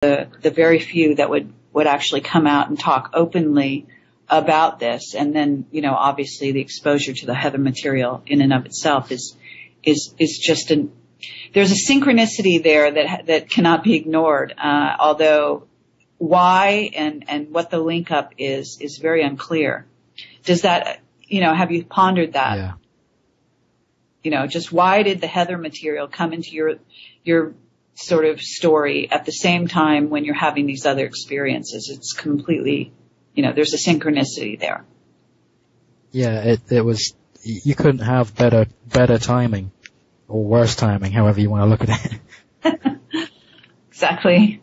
the very few that would actually come out and talk openly about this. And then, obviously the exposure to the Heather material in and of itself is just there's a synchronicity there that cannot be ignored. Although why and what the link up is very unclear. Does that, have you pondered that? Yeah. Just why did the Heather material come into your sort of story at the same time when you're having these other experiences? It's completely, there's a synchronicity there. Yeah, it was, you couldn't have better timing or worse timing, however you want to look at it. Exactly.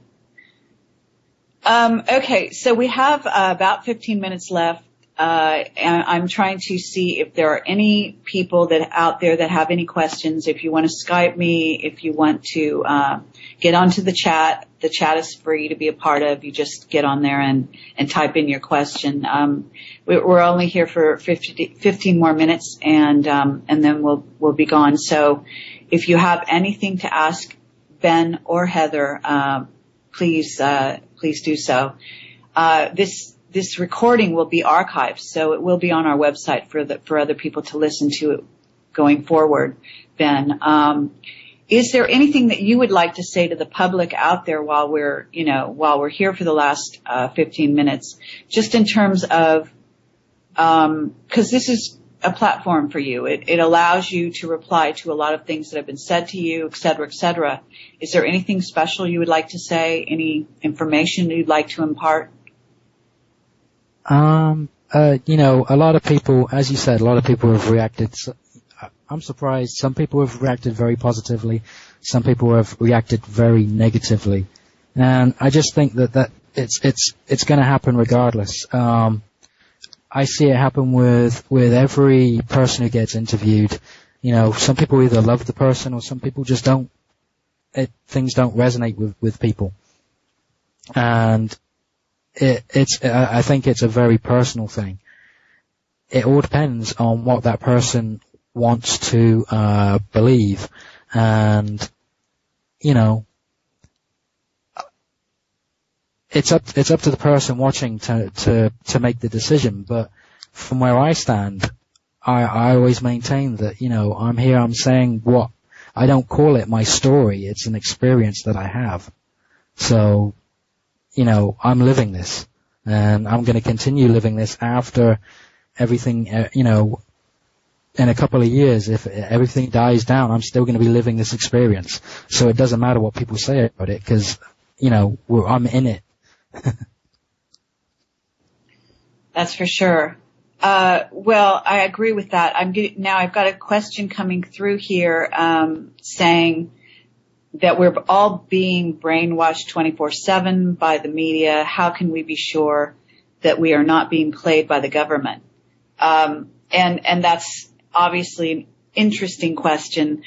Okay, so we have about 15 minutes left. And I'm trying to see if there are any people out there that have any questions. If you want to Skype me, if you want to get onto the chat is free to be a part of. You just get on there and type in your question. We're only here for 15 more minutes, and then we'll be gone. So if you have anything to ask Ben or Heather, please do so. This recording will be archived, so it will be on our website for other people to listen to going forward. Ben, is there anything that you would like to say to the public out there while we're here for the last 15 minutes, just in terms of, because this is a platform for you. It allows you to reply to a lot of things that have been said to you, et cetera, et cetera. Is there anything special you would like to say? Any information you'd like to impart? A lot of people, as you said, a lot of people have reacted. I'm surprised. Some people have reacted very positively. Some people have reacted very negatively. And I just think that it's going to happen regardless. I see it happen with every person who gets interviewed. Some people either love the person or some people just don't. Things don't resonate with people. And I think it's a very personal thing. It all depends on what that person wants to believe, and it's up to the person watching to make the decision. But from where I stand, I always maintain that I'm here. I'm saying what I don't call it my story. It's an experience that I have. So. I'm living this, and I'm going to continue living this after everything, in a couple of years. If everything dies down, I'm still going to be living this experience. So it doesn't matter what people say about it, because, I'm in it. That's for sure. Well, I agree with that. I've got a question coming through here, saying that we're all being brainwashed 24/7 by the media. How can we be sure that we are not being played by the government? And that's obviously an interesting question.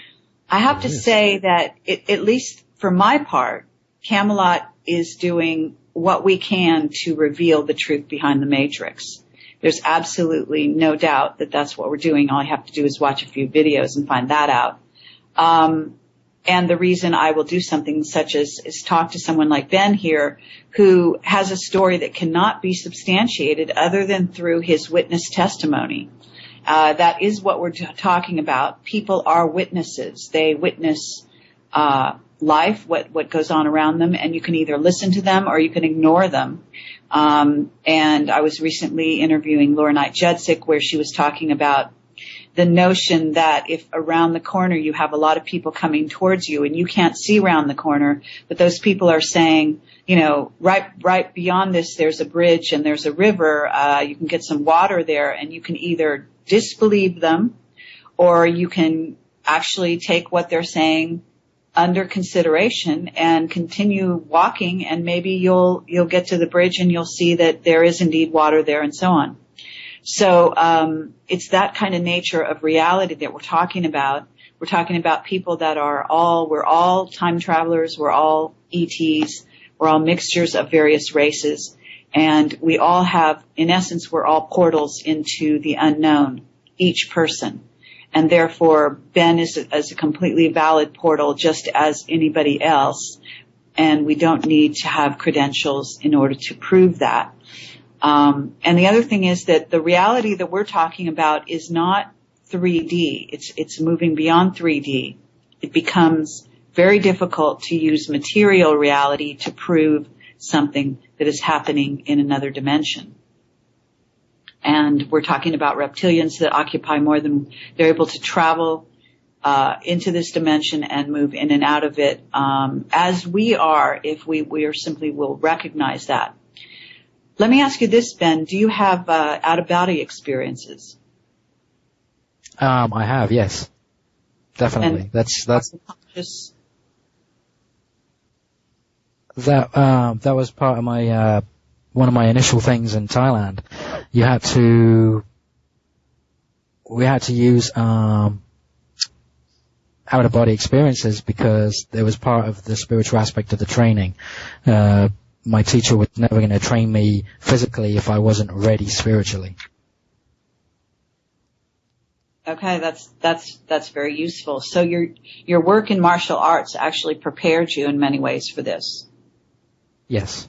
I have to say that at least for my part, Camelot is doing what we can to reveal the truth behind the matrix. There's absolutely no doubt that that's what we're doing. All I have to do is watch a few videos and find that out. And the reason I will do something such as talk to someone like Ben here, who has a story that cannot be substantiated other than through his witness testimony. That is what we're talking about. People are witnesses. They witness life, what goes on around them, and you can either listen to them or you can ignore them. And I was recently interviewing Laura Knight Judzik, where she was talking about the notion that if around the corner you have a lot of people coming towards you and you can't see around the corner, but those people are saying, right beyond this there's a bridge and there's a river, you can get some water there, and you can either disbelieve them or you can actually take what they're saying under consideration and continue walking, and maybe you'll get to the bridge and you'll see that there is indeed water there, and so on. So it's that kind of nature of reality that we're talking about. We're talking about people that we're all time travelers, we're all ETs, we're all mixtures of various races, and we all have, in essence, we're all portals into the unknown, each person. And therefore, Ben is a completely valid portal just as anybody else. and we don't need to have credentials in order to prove that. And the other thing is that the reality that we're talking about is not 3D. It's moving beyond 3D. It becomes very difficult to use material reality to prove something that is happening in another dimension. And we're talking about reptilians that occupy more than, they're able to travel into this dimension and move in and out of it, as we are, if we are simply will recognize that. Let me ask you this, Ben. Do you have out-of-body experiences? I have, yes. Definitely. And That's just that was part of my one of my initial things in Thailand. We had to use out-of-body experiences because it was part of the spiritual aspect of the training. My teacher was never going to train me physically if I wasn't ready spiritually. Okay, that's very useful. So your work in martial arts actually prepared you in many ways for this. Yes.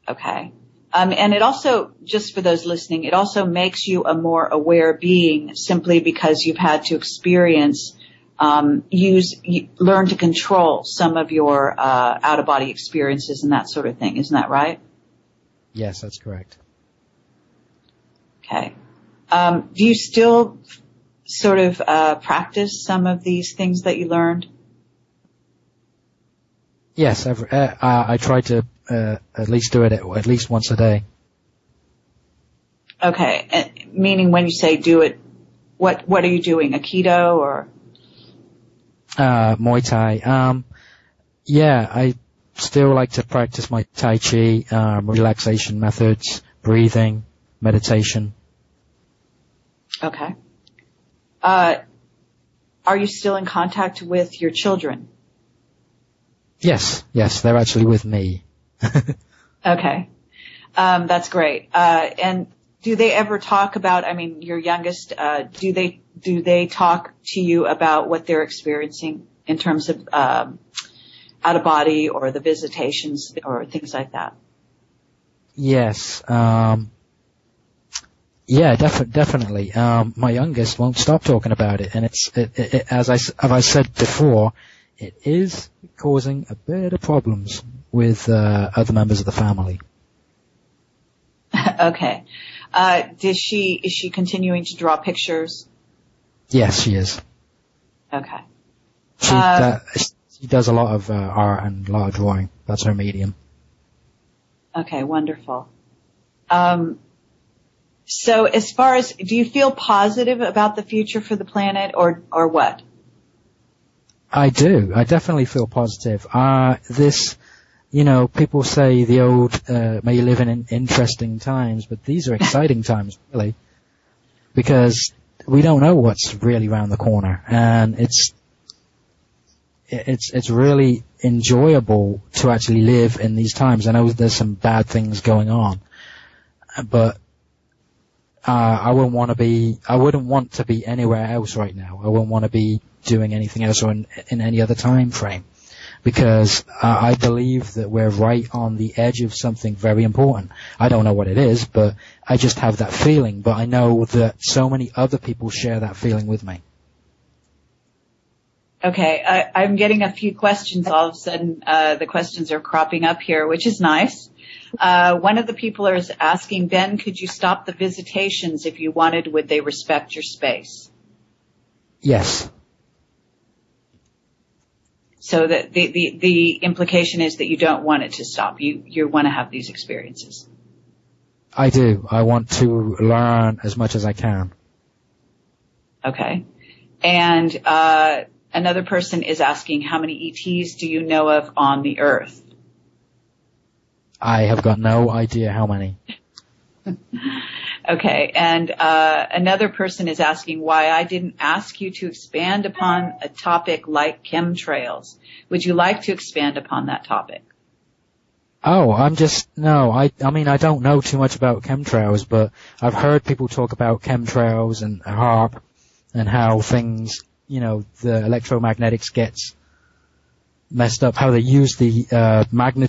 Okay. And it also, just for those listening, it also makes you a more aware being simply because you've had to experience, learn to control some of your out-of-body experiences and that sort of thing. Isn't that right? Yes, that's correct. Okay. Do you still sort of practice some of these things that you learned? Yes, I try to at least do it at least once a day. Okay, meaning when you say do it, what are you doing? Aikido or? Muay Thai. Yeah, I still like to practice my Tai Chi, relaxation methods, breathing, meditation. Okay. Are you still in contact with your children? Yes, they're actually with me. Okay. That's great. And do they ever talk about, I mean, your youngest, do they talk to you about what they're experiencing in terms of, out of body or the visitations or things like that? Yes. Yeah, definitely. My youngest won't stop talking about it, and as I said before, it is causing a bit of problems with other members of the family. Okay. Is she continuing to draw pictures? Yes, she is. Okay. She does a lot of art and a lot of drawing. That's her medium. Okay, wonderful. So as far as, do you feel positive about the future for the planet or what? I do. I definitely feel positive. People say the old, may you live in interesting times, but these are exciting times, really, because we don't know what's really around the corner, and it's really enjoyable to actually live in these times. I know there's some bad things going on, but I wouldn't want to be anywhere else right now. I wouldn't want to be doing anything else or in any other time frame, because I believe that we're right on the edge of something very important. I don't know what it is, but I just have that feeling. But I know that so many other people share that feeling with me. Okay, I'm getting a few questions. All of a sudden, the questions are cropping up here, which is nice. One of the people is asking, Ben, could you stop the visitations if you wanted? Would they respect your space? Yes. So that the implication is that you don't want it to stop. You want to have these experiences. I do. I want to learn as much as I can. Okay. And another person is asking, how many ETs do you know of on the Earth? I have got no idea how many. Okay. And another person is asking why I didn't ask you to expand upon a topic like chemtrails. Would you like to expand upon that topic? Oh, I mean, I don't know too much about chemtrails, but I've heard people talk about chemtrails and HAARP and how things, the electromagnetics gets messed up, how they use the magnet